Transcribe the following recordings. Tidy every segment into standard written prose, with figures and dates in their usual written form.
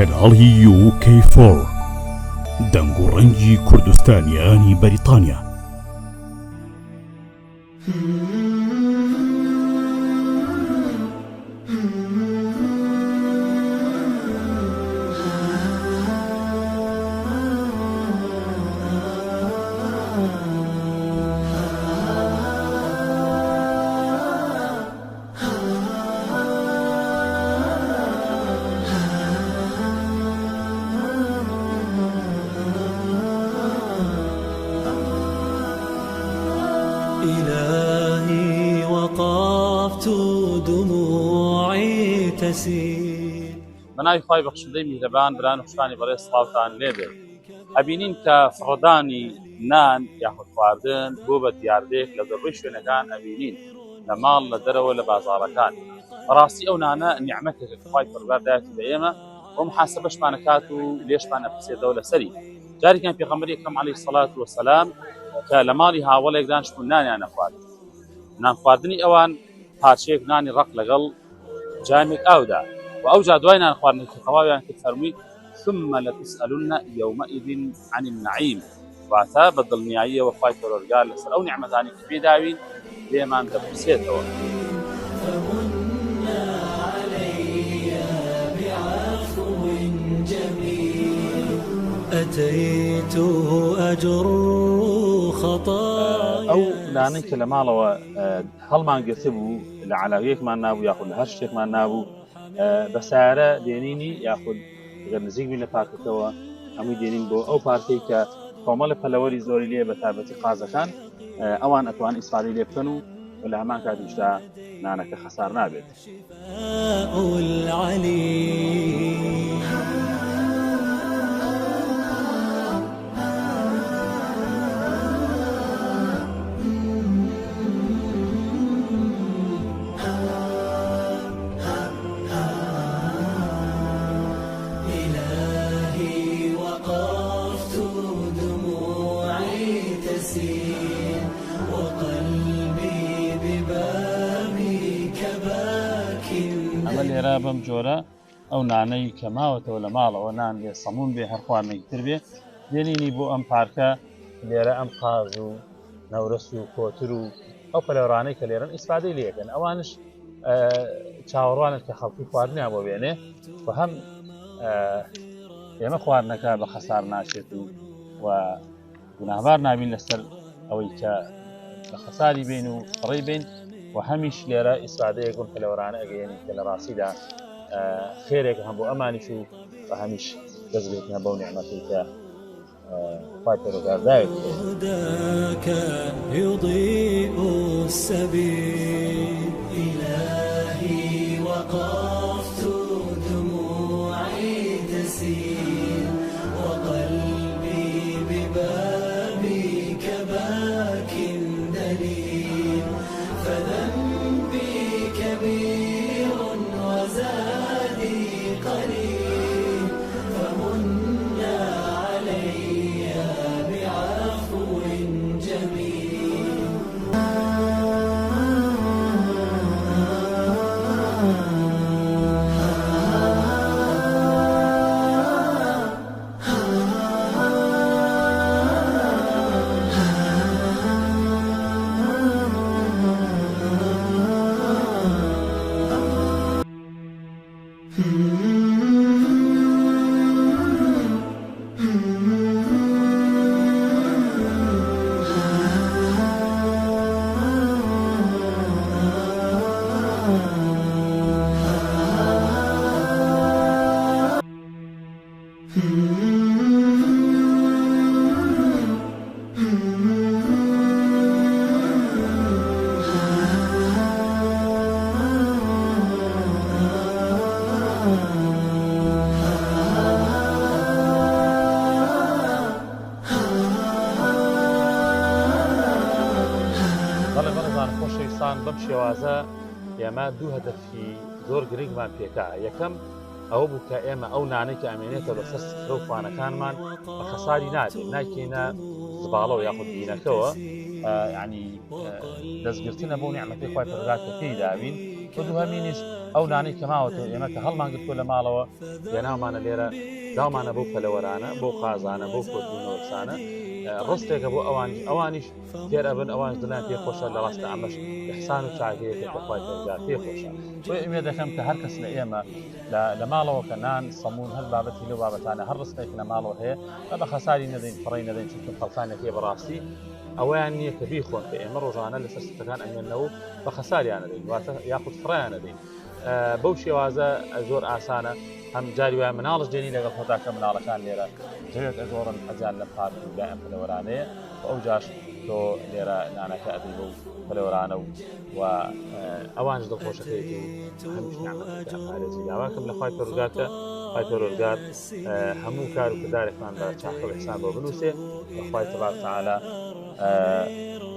کەناڵی UK4 دەنگ و ڕەنگی کوردستانیانی بەریتانیا. إلهي وقفت دموعي تسيل. مناوی خی بەخشندەی میهرەبان بران و خوشتانی بەڕێز سڵاوتان لێبێ. ئەبینین کە فڕۆدانی نان یاخود خواردن بۆ بە دیاردێک لە زۆربەی شوێنەکان ئەبینین لە ماڵ لە دەرەوە لە بازاڕەکان. بەڕاستی ئەو نانە نیعمەتێک خی پەروەردگار دایەتی بە ئێمە بۆ محاسەبەشمان ئەکات و لێشمان ئەپرسێتەوە لەسەری. جارێکیان پێغەمبەری ئەکرەم عەلەیهی سەڵات وەسەلام کە لە ماڵی هاوڵێک دانیشتبوون نانیان ئەخوارد. نان خواردنی ئەوان پارچەیەک نانی ڕق لەگەڵ جامێک ئاودا و ئەو جا دوای نان خواردنەوەی تەواویان کرد فەرمووی ثم لتسألن يومئذ عن النعيم. واتە بە دڵنیاییەوە خی پەروەردگار لەسەر ئەو نیعمەتانی کە پێداوین لێمان دەپرسێتەوە. أتيت أجر خطايا. ئەو لانەی کە لە ماڵەوە هەڵمان گرتە بوو لە عەلاوەیەکمان نابوو یاخود لە هەر شتێکمان نابوو بە سایرە دێنینی یاخود گەر نزیک بین لە پارکەکەوە هەمووی دێنین بۆ ئەو پارکەی کە کۆمەڵە پەلەوەری زۆری لێ بە تایبەتی قازەکان ئەوان ئەتوان ئیسفادەی لێ بکەن و لە هەمان کاتیشدا نانەکە خەسار نابێت. ئەمە لێرە بەم جۆرە ئەو نانەی کە ماوەتەوە لە ماڵەوە نان لێ سەمون بێ هەر خواردنێکی تر بێ دێنینی بۆ ئەم پارکە لێرە ئەم قاز و نەورەس و کۆتر و ئەو پەلەوڕانەی کە لێرەن ئیسفادەی لێکەن ئەوانش چاوەڕوانن کە خەڵکی خواردنیان بۆ بێنێ و هەم ئێمە خواردنەکە بە خەسار ناچێت و گوناهبار نابین لەسەر ئەوەی کە لە خەساری بین و فڕی بین و هەمیش لێرە ئیسفادەیەک بۆم پەلەوەرانە ئەگەیەنی کە لە ڕاستیدا خێرێک هەم بۆ ئەمانیش و بە هەمیش دەستبێتنە بەو نیعمەتی کە خی پەروەردگار دایەتی يضيء السبيل. إلهي وقفت دموعي تسيل وقلبي ببابك باك دليل. فذنبي كبير وزادي قليل فمن علي بعفو جميل. خۆشەویستان بەم شێوازە ئێمە دوو هەدەفی زۆر گرنگمان پێکا. یەکەم ئەوە بوو کە ئێمە ئەو نانەی کە ئەمێنێتە بەسەر سفرە و خوانەکانمان بە خەساری نادێت ناکەینە زباڵەوە یاخود بینەکەوە ینی دەستگرتنە بۆ نیعمەتی خی پەروەردگار کە پێی داوین و دووهەمینیش ئەو نانی کەماوەتە ئێمە کە هەڵمانگرتووە لە ماڵەوە هێناومانە لێرە داومانە بۆ پەلەوەرانە بۆ قازانە بۆ کۆتبوونەوەسانە ڕستێکە بۆ ئەوانیش تێرەبن ئەوان دڵیان پێ خۆشە لە ڕاستە ئەمەش ئیحسان و چاکەیەکە خۆی پێ خۆشە ئێمە دەکەم کە هەر کەس لە ئێمە لە ماڵەوە کە نان سەمون هەر بابەتی لەو بابەتانە هەر ڕستێک لە ماڵەوە هەیە بە خەساری نەدەین فڕی نەدەین چونکە خەڵسانێکی بەڕاستی ئەویان نییە کە بیخۆن کە ئێمە ڕۆژانە لەسەر ستەکان ئەمێنەوە بە خەساریان نەدەین واتە یاخود فڕیان نەدەین بەو شێوازە زۆر ئاسانە هەم جاری وایە مناڵش دێنی لەگەڵ خۆتا کە مناڵەکان لێرە جوێت ئەگۆڕن حەجان لە پارک و لای ئەم پلەوەرانەیە و ئەو جاش تۆ لێرە نانەکە ئەدەی بەو پلەوەرانە و ئەوانش دڵخۆشەکەیەتی هەمیش نعمەتەکە پارێزی داواکەم لە خوای پەروەردگارکە خوای پەروەردگار هەموو کار و کردارێکمان بە چاکە و ئیحسان بۆ بنووسێ وخوای تبارک وتعالى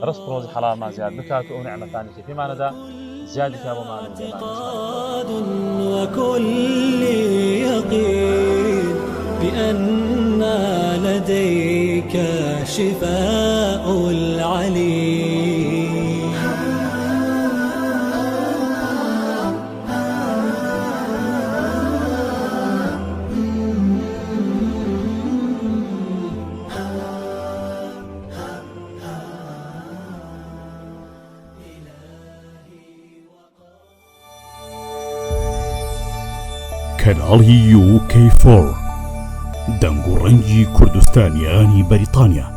ڕزق ڕۆزی حەڵالمان زیاد بکات و ئەو نعمەتانی کە پێمانەدا زیادی کا بۆمان وكل يقين بأن لديك شفاء العليل کەناڵی UK4 دەنگ و ڕەنگی کوردستانیانی بەریتانیا